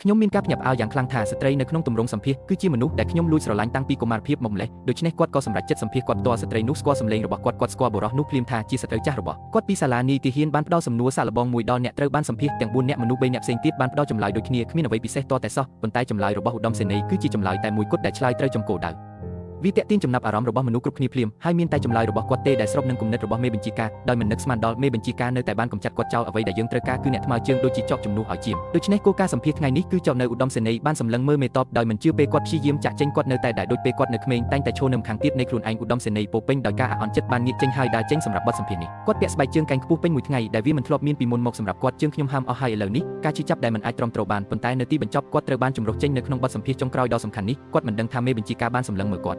ខ្ញុំមានការភ្ញាក់ផ្អើលយ៉ាងខ្លាំងថាស្ត្រីនៅក្នុងទម្រង់សម្ភារគឺជាមនុស្សដែលខ្ញុំលួចស្រឡាញ់តាំងពីកុមារភាពមកម្លេះដូច្នេះគាត់ក៏សម្រេចចិត្តសម្ភារគាត់ផ្ទាល់ស្ត្រីនោះស្គាល់សម្លេងរបស់គាត់ស្គាល់បុរសនោះភ្លាមថាជាស្ត្រីចាស់របស់គាត់ពីសាលានីតិហ៊ានបានផ្ដល់សំណួរសាកល្បងមួយដល់អ្នកត្រូវបានសម្ភារទាំង4អ្នកមនុស្ស3អ្នកផ្សេងទៀតបានផ្ដល់ចម្លើយដូចគ្នាគ្មានអ្វីពិសេសទាល់តែសោះប៉ុន្តែចម្លើយរបស់ឧត្តមសេនីយ៍គឺជាចម្លើយតែមួយគត់ដែលឆ្លើយត្រូវចំគោលដៅវាទាក់ទាញចំណាប់អារម្មណ៍របស់មនុស្សគ្រប់គ្នាភ្លាមហើយមានតែចម្លើយរបស់គាត់ទេដែលស្របនឹងគំនិតរបស់មេបញ្ជាការដោយមិននឹកស្មានដល់មេបញ្ជាការនៅតែបានកំចាត់គាត់ចោលអ្វីដែលយើងត្រូវការគឺអ្នកថ្មើរជើងដូចជាចောက်ជំនួសឲ្យជាមដូច្នេះគោលការណ៍សម្ភារថ្ងៃនេះគឺចောက်នៅឧត្តមសេនីយ៍បានសម្លឹងមើលមេតបដោយមិនជឿពេលគាត់ព្យាយាមចាក់ចេញគាត់នៅតែដែលដូចពេលគាត់នៅក្មេងតែងតែឈរនៅម្ខាងទៀតនៃខ្លួនឯងឧត្តមសេនីយ៍ពោពេញដោយការអាក់អន់ចិត្តបានងាកចេញហើយដើរចេញសម្រាប់បទសម្ភាសន៍នេះគាត់ពាក់ស្បែកជើងកែងខ្ពស់ពេញមួយថ្ងៃដែលវាមិនធ្លាប់មានពីមុនមកសម្រាប់គាត់ជើងខ្ញុំហាមអស់ហើយឥឡូវនេះការជិះចាប់ដែលមិនអាចទ្រាំទ្របានប៉ុន្តែនៅទីបញ្ចប់គាត់ត្រូវបានជំរុះចេញនៅក្នុងបទសម្ភាសន៍ចុងក្រោយដ៏សំខាន់នេះគាត់មិនដឹងថាមេបញ្ជាការបានសម្លឹងមើលគាត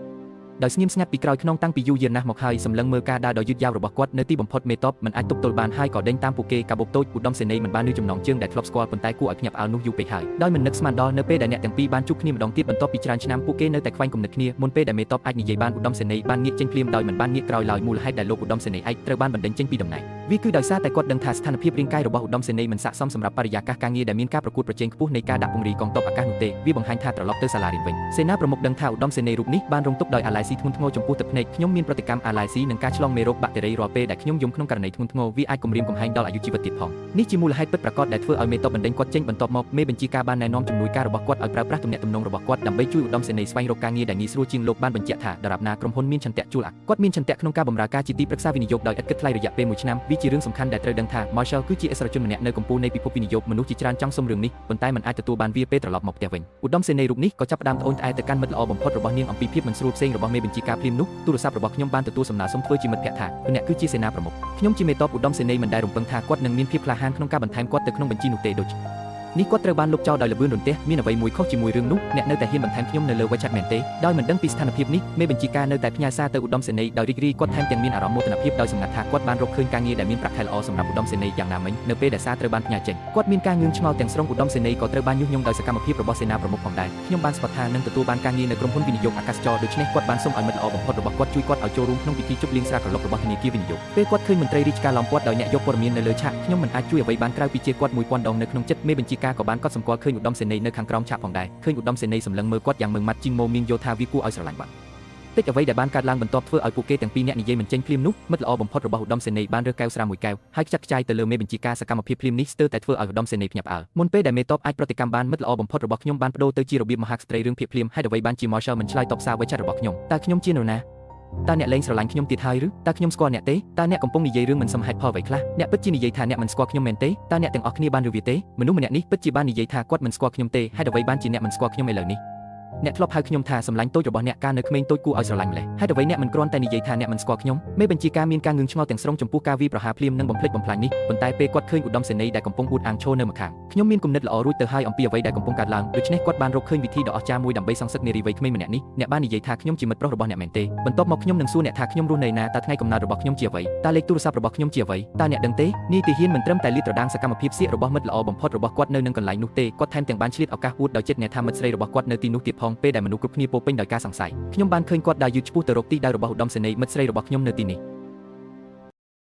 ់ដោយស្ងៀមស្ងាត់ពីក្រោយខ្នងតាំងពីយូរយារណាស់មកហើយសម្លឹងមើលការដើរដ៏យឺតយ៉ាវរបស់គាត់នៅទីបំផុតមេតបមិនអាចទប់ទល់បានហើយក៏ដេញតាមពួកគេកាបូបតូចឧត្តមសេនីយ៍មិនបាននូវចំណងជើងដែលធ្លាប់ស្គាល់ប៉ុន្តែគួរឲ្យភ្ញាក់ផ្អើលនោះយូរពេកហើយដោយមិននឹកស្មានដល់នៅពេលដែលអ្នកទាំងពីរបានជួបគ្នាម្ដងទៀតបន្ទាប់ពីច្រើនឆ្នាំពួកគេនៅតែខ្វែងគំនិតគ្នាមុនពេលដែលមេតបអាចនិយាយបានឧត្តមសេនីយ៍បានងាកចេញភ្លាមដោយមិនបានងាកក្រោយឡើយមូលហេតុដែលលោកឧត្តមសេនីយ៍ឯកត្រូវបានបណ្ដេញចេញពីតំណែងវាគឺដោយសារតែគាត់ដឹងថាស្ថានភាពរាងកាយរបស់ឧត្តមសេនីយ៍មិនស័ក្តិសមសម្រាប់បរិយាកាសការងារដែលមានការប្រកួតប្រជែងខ្ពស់នៃការដាក់ពង្រីកងទ័ពអាកាសនោះទេវាបង្ហាញថាត្រឡប់ទៅសាលារៀនវិញសេនាប្រមុខដឹងថាឧត្តមសេនីយ៍រូបនេះបានរងទុក្ខដោយអាឡែស៊ីធ្ងន់ធ្ងរចំពោះទឹកភ្នែកខ្ញុំមានប្រតិកម្មអាឡែស៊ីនឹងការឆ្លងមេរោគបាក់តេរីរាល់ពេលដែលខ្ញុំយំក្នុងករណីធ្ងន់ធ្ងរវាអាចគំរាមកំហែងដល់អាយុជីវិតទៀតផងនេះជាមូលហេតុពិតប្រាកដដែលធ្វើឲ្យមេតបបណ្ដេញគាត់ចេញបន្ទាប់មកមេបញ្ជាការបានណែនាំជំនួយការរបស់គាត់ឲ្យប្រើប្រាស់ទំនាក់ទំនងរបស់គាត់ដើម្បីជួយឧត្តមសេនីយ៍ស្វែងរកការងារដែលងាយស្រួលជាងលោកបានបញ្ជាក់ថាដរាបណាក្រុមហ៊ុនមានឆន្ទៈជួលគាត់មានឆន្ទៈក្នុងការបម្រើការជាទីប្រឹក្សាវិនិយោគដោយឥតគិតថ្លៃរយៈពេល1ឆ្នាំវាជារឿងសំខាន់ដែលត្រូវដឹងថា Marshall គឺជាឥស្សរជនម្នាក់នៅកំពូលនៃពិភពវិនិយោគមនុស្សជាច្រើនចង់សុំរឿងនេះប៉ុន្តែមិនអាចទទួលបានវាពេលត្រឡប់មកផ្ទះវិញឧត្តមសេនីយ៍រូបនេះក៏ចាប់ផ្ដើមត្អូញត្អែទៅកាន់មិត្តល្អបំផុតរបស់នាងអំពីភាពមិនស្រួលផ្សេងរបស់មេបញ្ជាការភ្លាមនោះទូរស័ព្ទរបស់ខ្ញុំបានទទួលសំណើសុំធ្វើជាមិត្តភក្តិថាអ្នកគឺជាសេនាប្រមុខខ្ញុំជាមេតបឧត្តមសេនីយ៍មិនដែលរំពឹងថាគាត់នឹងមានភាពក្លាហានក្នុងការបន្ថែមគាត់ទៅក្នុងបញ្ជីនោះទេដូចនេះគាត់ត្រូវបានលុបចោលដោយល្បឿនរន្ទះមានអ្វីមួយខុសជាមួយរឿងនោះអ្នកនៅតែហ៊ានបន្ថែមខ្ញុំនៅលើ WeChat មែនទេដោយមិនដឹងពីស្ថានភាពនេះមេបញ្ជាការនៅតែផ្ញើសារទៅឧត្តមសេនីយ៍ដោយរីករាយគាត់ថែមទាំងមានអារម្មណ៍មោទនភាពដោយសម្ងាត់ថាគាត់បានរកឃើញការងារដែលមានប្រាក់ខែល្អសម្រាប់ឧត្តមសេនីយ៍យ៉ាងណាមិញនៅពេលដែលសារត្រូវបានផ្ញើចេញគាត់មានការងឿងឆ្ងល់ទាំងស្រុងឧត្តមសេនីយ៍ក៏ត្រូវបានញុះញង់ដោយសកម្មភាពរបស់សេនាប្រមុខផងដែរខ្ញុំបានស្គាល់ថានឹងទទួលបានការងារនៅក្រុមហ៊ុនវិនិយោគអាកាសចរដូច្នេះគាត់បានសុំឲ្យមិត្តល្អបំផុតរបស់គាត់ជួយគាត់ឲ្យចូលរួមក្នុងពិធីជប់លៀងស្រាក្រឡុករបស់ធនាគារវិនិយោគពេលគាត់ឃើញមន្ត្រីរាជការឡោមព័ទ្ធដោយអ្នកយកព័ត៌មាននៅលើឆាកខ្ញុំមិនអាចជួយអ្វីបានក្រៅពីជាគាត់1000ដងនៅក្នុងចិត្តមេបញ្ជាការក៏បានកត់សម្គាល់ឃើញឧត្តមសេនីយ៍នៅខាងក្រោមឆាកផងដែរឃើញឧត្តមសេនីយ៍សម្លឹងមើលគាត់យ៉ាងម៉ឺងម៉ាត់ជីងម៉ូមានយល់ថាវាគួរឲ្យស្រឡាញ់បាត់តិចអ្វីដែលបានកើតឡើងបន្ទាប់ធ្វើឲ្យពួកគេទាំងពីរនាក់និយាយមិនចេញភ្លាមនោះមិត្តល្អបំផុតរបស់ឧត្តមសេនីយ៍បានរើសកែវស្រាមួយកែវហើយខ្ចាត់ខ្ចាយទៅលើមេបញ្ជាការសកម្មភាពភ្លាមនេះស្ទើរតែធ្វើឲ្យឧត្តមសេនីយ៍ភ្ញាក់ផ្អើលមុនពេលដែលមេតបអាចប្រតិកម្មបានមិត្តល្អបំផុតរបស់ខ្ញុំបានបដូរទៅជារបៀបមហាក្សត្រីរឿងភាគភ្លាមហេតុអ្វីបានជា Marshall មិនឆ្លើយតបសារ WeChat របស់ខ្ញុំតើខ្ញុំជានរណាតើអ្នកលែងស្រឡាញ់ខ្ញុំទៀតហើយឬតើខ្ញុំស្គាល់អ្នកទេតើអ្នកកំពុងនិយាយរឿងមិនសមហេតុផលអ្វីខ្លះអ្នកពិតជានិយាយថាអ្នកមិនស្គាល់ខ្ញុំមែនទេតើអ្នកទាំងអស់គ្នាបានឬវាទេមនុស្សម្នាក់នេះពិតជាបាននិយាយថាគាត់មិនស្គាល់ខ្ញុំទេហេតុអ្វីបានជាអ្នកមិនស្គាល់ខ្ញុំឥឡូវនេះអ្នកធ្លាប់ហៅខ្ញុំថាសម្លាញ់តូចរបស់អ្នកកាលនៅក្មេងតូចគួរឲ្យស្រឡាញ់ម្ល៉េះហេតុអ្វីអ្នកមិនគ្រាន់តែនិយាយថាអ្នកមិនស្គាល់ខ្ញុំមេបញ្ជាការមានការងឿងឆ្ងល់ទាំងស្រុងចំពោះការវាយប្រហារភ្លាមនិងបំភ្លេចបំផ្លាញនេះប៉ុន្តែពេលគាត់ឃើញឧត្តមសេនីយ៍ដែលកំពុងអួតអាងឈរនៅម្ខាងខ្ញុំមានគំនិតល្អរួចទៅហើយអំពីអ្វីដែលកំពុងកើតឡើងដូច្នេះគាត់បានរកឃើញវិធីដ៏អស្ចារ្យមួយដើម្បីសងសឹកនារីវ័យក្មេងម្នាក់នេះអ្នកបាននិយាយថាខ្ញុំជាមិត្តប្រុសរបស់អ្នកមែនទេបន្ទាប់មកខ្ញុំនឹងសួរអ្នកថាខ្ញុំរស់នៅណាតើថ្ងៃកំណើតរបស់ខ្ញុំជាអ្វីតើលេខទូរស័ព្ទរបស់ខ្ញុំជាអ្វីតើអ្នកដឹងទេនីតិហ៊ានមិនត្រឹមតែលាតត្រដាងសកម្មភាពសៀករបស់មិត្តល្អបំផុតរបស់គាត់នៅនឹងកន្លែងនោះទេគាត់ថែមទាំងបានឆ្លៀតឱកាសអួតដោយចិត្តអ្នកថាមិត្តស្រីរបស់គាត់នៅទីនោះទៀតផងពេលដែលមនុស្សគ្រប់គ្នាពោពេញដោយការសង្ស័យខ្ញុំបានឃើញគាត់ដើរយឺតឆ្ពោះទៅរកទីដៅរបស់ឧត្តមសេនីយ៍មិត្តស្រីរបស់ខ្ញុំនៅទីនេះ